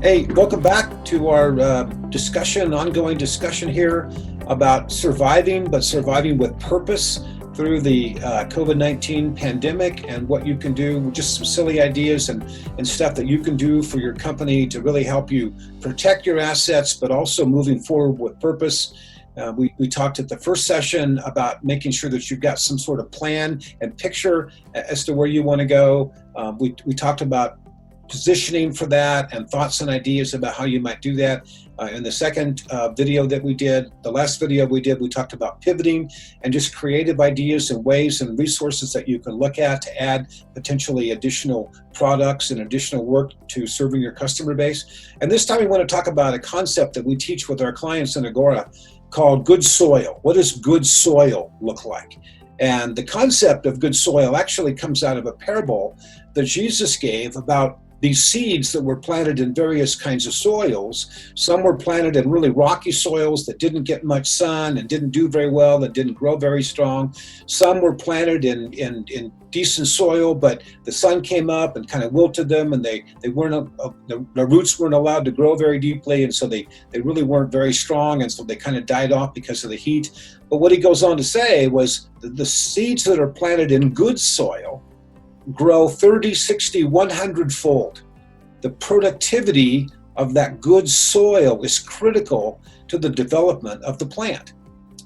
Hey, welcome back to our ongoing discussion here about surviving, but surviving with purpose through the COVID-19 pandemic, and what you can do, just some silly ideas and stuff that you can do for your company to really help you protect your assets, but also moving forward with purpose. We talked at the first session about making sure that you've got some sort of plan and picture as to where you want to go. We talked about positioning for that and thoughts and ideas about how you might do that. In the second video that we did, the last video we did, we talked about pivoting and just creative ideas and ways and resources that you can look at to add potentially additional products and additional work to serving your customer base. And this time we want to talk about a concept that we teach with our clients in Agora called good soil. What does good soil look like? And the concept of good soil actually comes out of a parable that Jesus gave about these seeds that were planted in various kinds of soils. Some were planted in really rocky soils that didn't get much sun and didn't do very well, that didn't grow very strong. Some were planted in decent soil, but the sun came up and kind of wilted them, and they weren't, the roots weren't allowed to grow very deeply, and so they really weren't very strong, and so they kind of died off because of the heat. But what he goes on to say was the seeds that are planted in good soil grow 30, 60, 100-fold. The productivity of that good soil is critical to the development of the plant.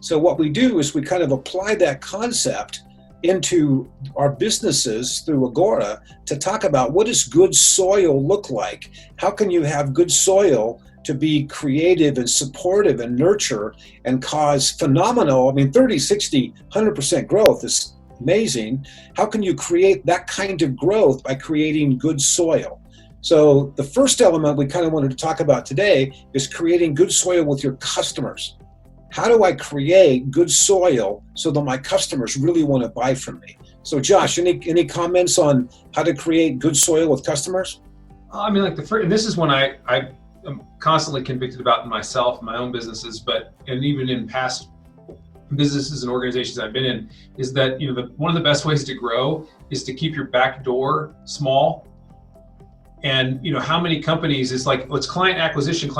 So what we do is we kind of apply that concept into our businesses through Agora to talk about what does good soil look like? How can you have good soil to be creative and supportive and nurture and cause phenomenal, 30, 60, 100% growth is amazing. How can you create that kind of growth by creating good soil? So the first element we kind of wanted to talk about today is creating good soil with your customers. How do I create good soil so that my customers really want to buy from me? So Josh, any comments on how to create good soil with customers? And this is one I am constantly convicted about in myself, my own businesses, and even in past businesses and organizations I've been in, is that one of the best ways to grow is to keep your back door small. And how many companies is like, well, it's client acquisition,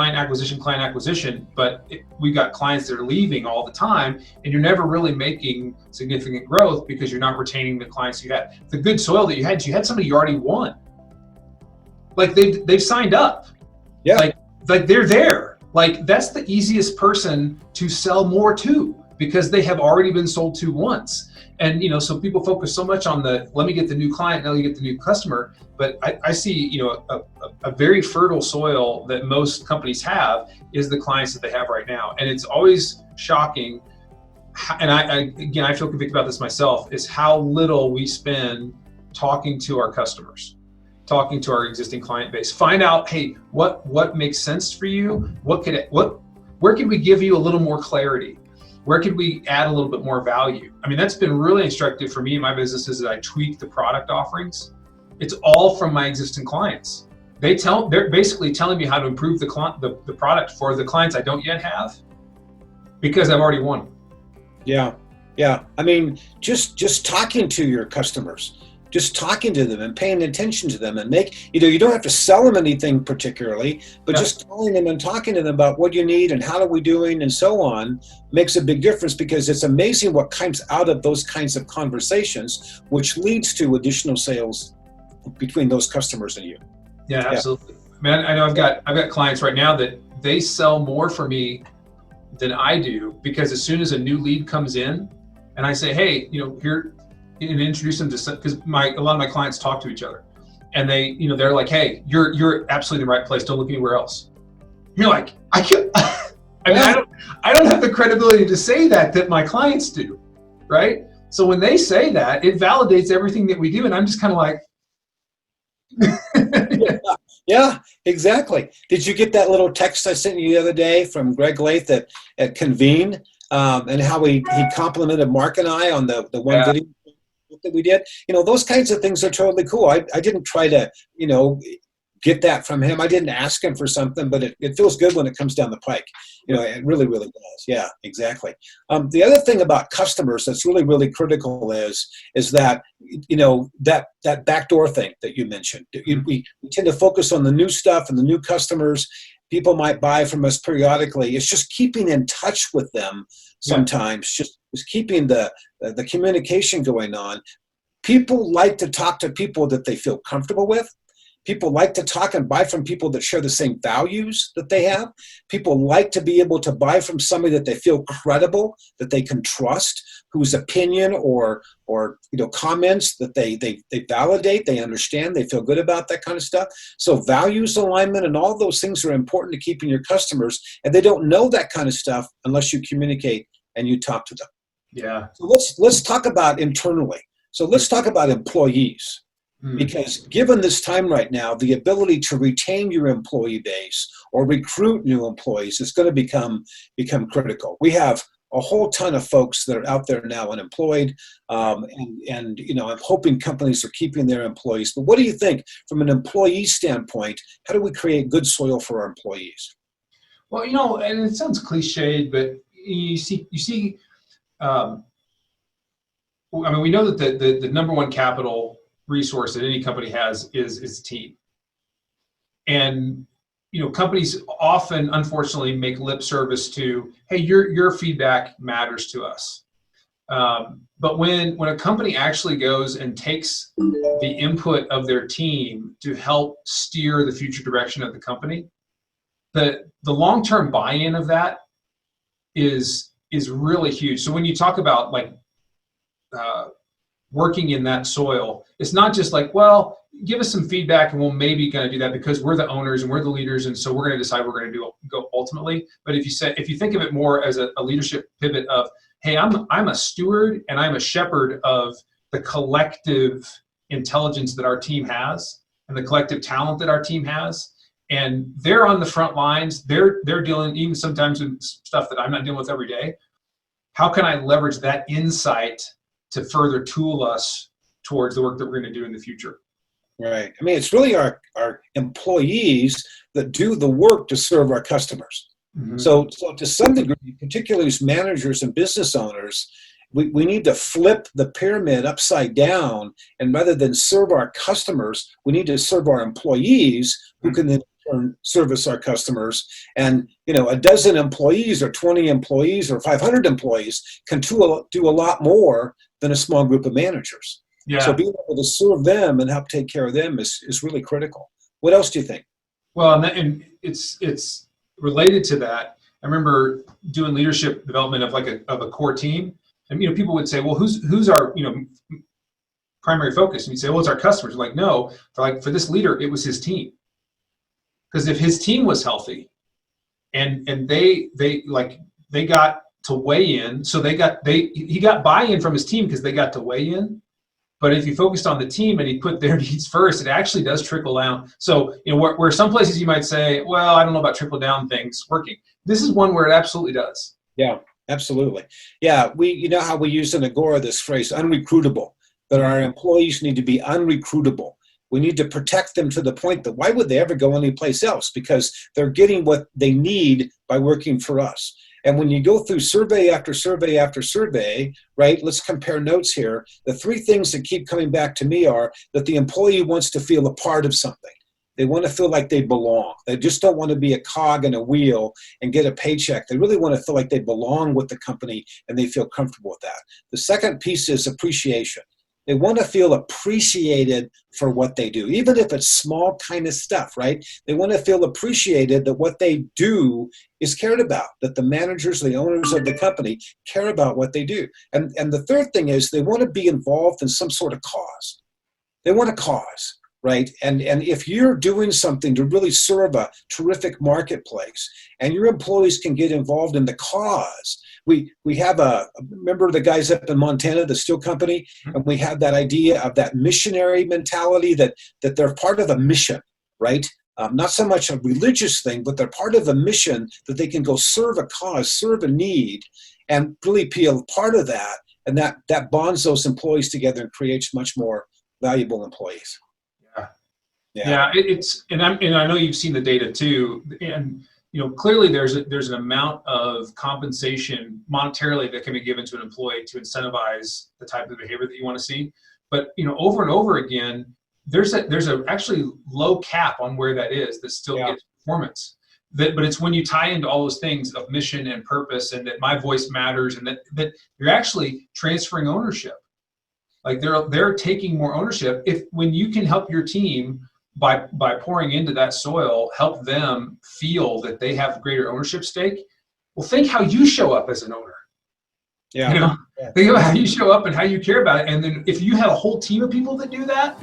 but we've got clients that are leaving all the time, and you're never really making significant growth because you're not retaining the clients you had. The good soil that you had somebody you already won. Like they've signed up. Yeah. Like they're there. Like that's the easiest person to sell more to, because they have already been sold to once. And so people focus so much on let me get the new client, now you get the new customer. But I see a very fertile soil that most companies have is the clients that they have right now. And it's always shocking, and I feel convicted about this myself, is how little we spend talking to our customers, talking to our existing client base. Find out, hey, what makes sense for you? Where can we give you a little more clarity? Where could we add a little bit more value? That's been really instructive for me in my businesses, that I tweak the product offerings. It's all from my existing clients. They're basically telling me how to improve the product for the clients I don't yet have, because I've already won them. Yeah. Just talking to your customers, just talking to them and paying attention to them, and you don't have to sell them anything particularly, but just calling them and talking to them about what you need and how are we doing and so on makes a big difference, because it's amazing what comes out of those kinds of conversations, which leads to additional sales between those customers and you. Yeah, absolutely. I know I've got clients right now that they sell more for me than I do, because as soon as a new lead comes in and I say, hey, here, and introduce them to, because a lot of my clients talk to each other, and they're like, hey, you're absolutely in the right place, don't look anywhere else. You're like, I can't. I don't have the credibility to say that my clients do, right? So when they say that, it validates everything that we do, and I'm just kind of like, yeah, exactly. Did you get that little text I sent you the other day from Greg Lath at Convene, and how he complimented Mark and I on the one video that we did? Those kinds of things are totally cool. I didn't try to, get that from him. I didn't ask him for something, but it feels good when it comes down the pike. It really, really does. Yeah, exactly. The other thing about customers that's really, really critical is that, that backdoor thing that you mentioned. We tend to focus on the new stuff and the new customers. People might buy from us periodically. It's just keeping in touch with them sometimes, just keeping the communication going on. People like to talk to people that they feel comfortable with. People like to talk and buy from people that share the same values that they have. People like to be able to buy from somebody that they feel credible, that they can trust, whose opinion or comments that they validate, they understand, they feel good about, that kind of stuff. So values alignment and all those things are important to keeping your customers, and they don't know that kind of stuff unless you communicate and you talk to them. Yeah. So let's talk about internally. So let's talk about employees. Because given this time right now, the ability to retain your employee base or recruit new employees is going to become critical. We have a whole ton of folks that are out there now unemployed, and I'm hoping companies are keeping their employees. But what do you think from an employee standpoint? How do we create good soil for our employees? Well, and it sounds cliched, but you see. We know that the number one capital resource that any company has is team. And companies often, unfortunately, make lip service to, hey, your feedback matters to us. But when a company actually goes and takes the input of their team to help steer the future direction of the company, the long-term buy-in of that is really huge. So when you talk about working in that soil, it's not just like, well, give us some feedback and we'll maybe going to do that because we're the owners and we're the leaders, and so we're going to decide we're going to go ultimately. But if you think of it more as a leadership pivot of, hey, I'm a steward and I'm a shepherd of the collective intelligence that our team has and the collective talent that our team has, and they're on the front lines. They're dealing even sometimes with stuff that I'm not dealing with every day. How can I leverage that insight to further tool us towards the work that we're going to do in the future? Right. I mean, it's really our employees that do the work to serve our customers. Mm-hmm. So to some degree, particularly as managers and business owners, we need to flip the pyramid upside down, and rather than serve our customers, we need to serve our employees, who can then service our customers. And a dozen employees or 20 employees or 500 employees can do a lot more than a small group of managers. Yeah. So being able to serve them and help take care of them is really critical. What else do you think? Well, and it's related to that. I remember doing leadership development of a core team, and people would say, well, who's our primary focus? And you'd say, well, it's our customers. Like, no, for this leader, it was his team. Because if his team was healthy, and they got to weigh in, so he got buy-in from his team because they got to weigh in. But if you focused on the team and he put their needs first, it actually does trickle down. So where some places you might say, well, I don't know about trickle down things working. This is one where it absolutely does. Yeah, absolutely. Yeah, how we use in Agora this phrase, unrecruitable, that our employees need to be unrecruitable. We need to protect them to the point that why would they ever go anyplace else? Because they're getting what they need by working for us. And when you go through survey after survey after survey, right, let's compare notes here. The three things that keep coming back to me are that the employee wants to feel a part of something. They want to feel like they belong. They just don't want to be a cog in a wheel and get a paycheck. They really want to feel like they belong with the company and they feel comfortable with that. The second piece is appreciation. They want to feel appreciated for what they do, even if it's small kind of stuff, right? They want to feel appreciated that what they do is cared about, that the managers, the owners of the company care about what they do. And the third thing is they want to be involved in some sort of cause. They want a cause, right? And if you're doing something to really serve a terrific marketplace and your employees can get involved in the cause, we have remember the guys up in Montana, the steel company, and we have that idea of that missionary mentality that they're part of a mission, right? Not so much a religious thing, but they're part of a mission that they can go serve a cause, serve a need, and really be a part of that. And that bonds those employees together and creates much more valuable employees. Yeah. Yeah, it's and I know you've seen the data too, and clearly there's an amount of compensation monetarily that can be given to an employee to incentivize the type of behavior that you want to see. But over and over again, there's a actually low cap on where that is that still gets performance. But it's when you tie into all those things of mission and purpose, and that my voice matters, and that you're actually transferring ownership. Like they're taking more ownership when you can help your team by pouring into that soil, help them feel that they have greater ownership stake. Well, think how you show up as an owner. Yeah. Think about how you show up and how you care about it. And then if you have a whole team of people that do that,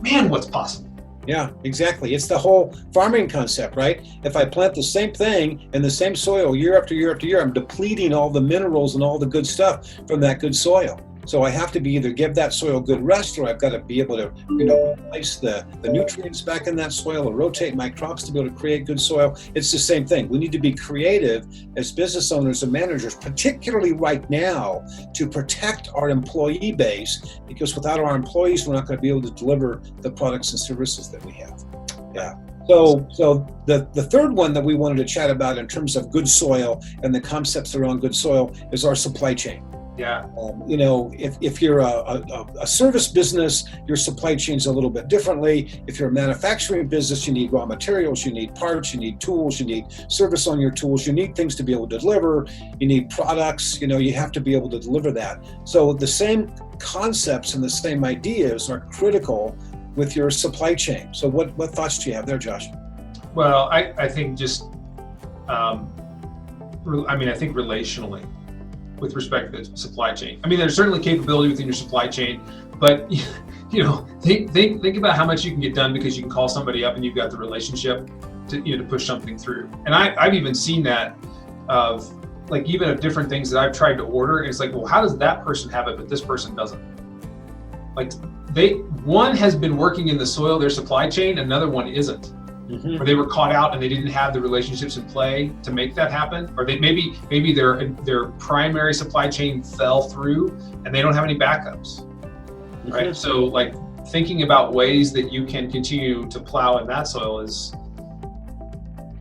man, what's possible? Yeah, exactly. It's the whole farming concept, right? If I plant the same thing in the same soil year after year after year, I'm depleting all the minerals and all the good stuff from that good soil. So I have to be either give that soil good rest, or I've got to be able to, replace the nutrients back in that soil, or rotate my crops to be able to create good soil. It's the same thing. We need to be creative as business owners and managers, particularly right now, to protect our employee base, because without our employees, we're not going to be able to deliver the products and services that we have. Yeah. So the third one that we wanted to chat about in terms of good soil and the concepts around good soil is our supply chain. Yeah. If you're a service business, your supply chain's a little bit differently. If you're a manufacturing business, you need raw materials, you need parts, you need tools, you need service on your tools, you need things to be able to deliver, you need products, you have to be able to deliver that. So the same concepts and the same ideas are critical with your supply chain. So what thoughts do you have there, Josh? Well, I think just, I think relationally, with respect to the supply chain. I mean, there's certainly capability within your supply chain, but think about how much you can get done because you can call somebody up and you've got the relationship to push something through. And I've even seen that of even of different things that I've tried to order, and it's like, well, how does that person have it but this person doesn't? One has been working in the soil, their supply chain, another one isn't. Mm-hmm. Or they were caught out and they didn't have the relationships in play to make that happen, or they maybe their primary supply chain fell through and they don't have any backups. Mm-hmm. Right? So thinking about ways that you can continue to plow in that soil is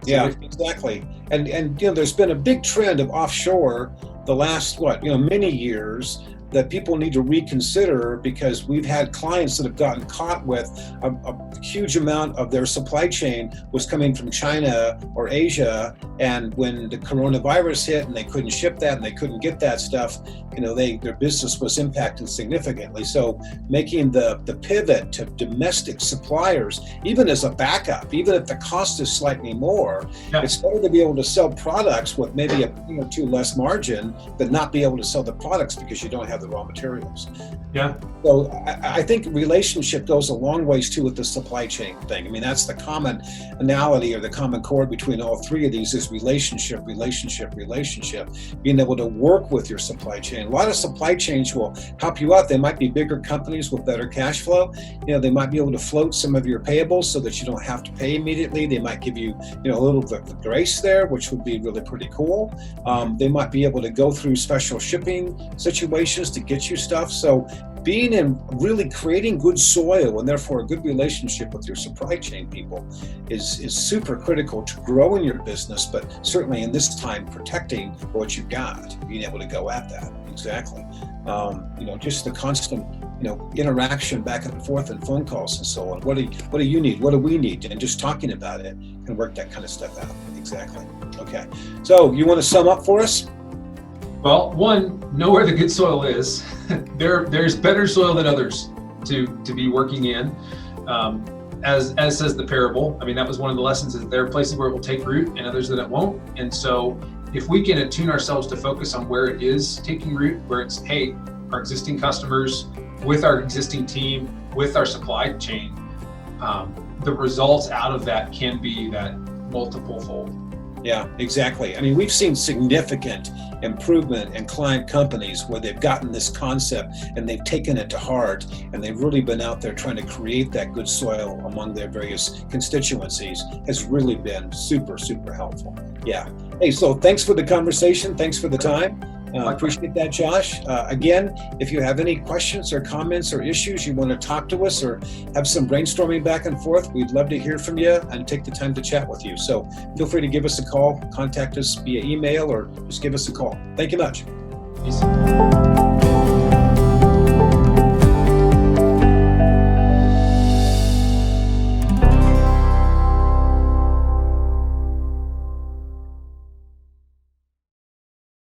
exactly. And there's been a big trend of offshore the last many years that people need to reconsider, because we've had clients that have gotten caught with a huge amount of their supply chain was coming from China or Asia, and when the coronavirus hit and they couldn't ship that and they couldn't get that stuff, their business was impacted significantly. So making the pivot to domestic suppliers, even as a backup, even if the cost is slightly more, it's better to be able to sell products with maybe a penny or two less margin, but not be able to sell the products because you don't have the raw materials. Yeah. So I think relationship goes a long ways too with the supply chain thing. I mean, that's the commonality or the common core between all three of these is relationship. Being able to work with your supply chain. A lot of supply chains will help you out. They might be bigger companies with better cash flow. They might be able to float some of your payables so that you don't have to pay immediately. They might give you, a little bit of grace there, which would be really pretty cool. They might be able to go through special shipping situations to get you stuff. So being in really creating good soil and therefore a good relationship with your supply chain people is super critical to growing your business, but certainly in this time protecting what you've got, being able to go at that. Exactly. Just the constant, interaction back and forth and phone calls and so on. What do you need? What do we need? And just talking about it can work that kind of stuff out. Exactly. Okay. So you want to sum up for us? Well, one, know where the good soil is. There's better soil than others to be working in. As says the parable, I mean, that was one of the lessons, is there are places where it will take root and others that it won't. And so if we can attune ourselves to focus on where it is taking root, where it's, hey, our existing customers, with our existing team, with our supply chain, the results out of that can be that multiple fold. Yeah, exactly. I mean, we've seen significant improvement in client companies where they've gotten this concept and they've taken it to heart, and they've really been out there trying to create that good soil among their various constituencies. Has really been super, super helpful. Yeah. Hey, so thanks for the conversation. Thanks for the time. Appreciate that, Josh. Again, if you have any questions or comments or issues you want to talk to us or have some brainstorming back and forth, we'd love to hear from you and take the time to chat with you. So feel free to give us a call, contact us via email, or just give us a call. Thank you much.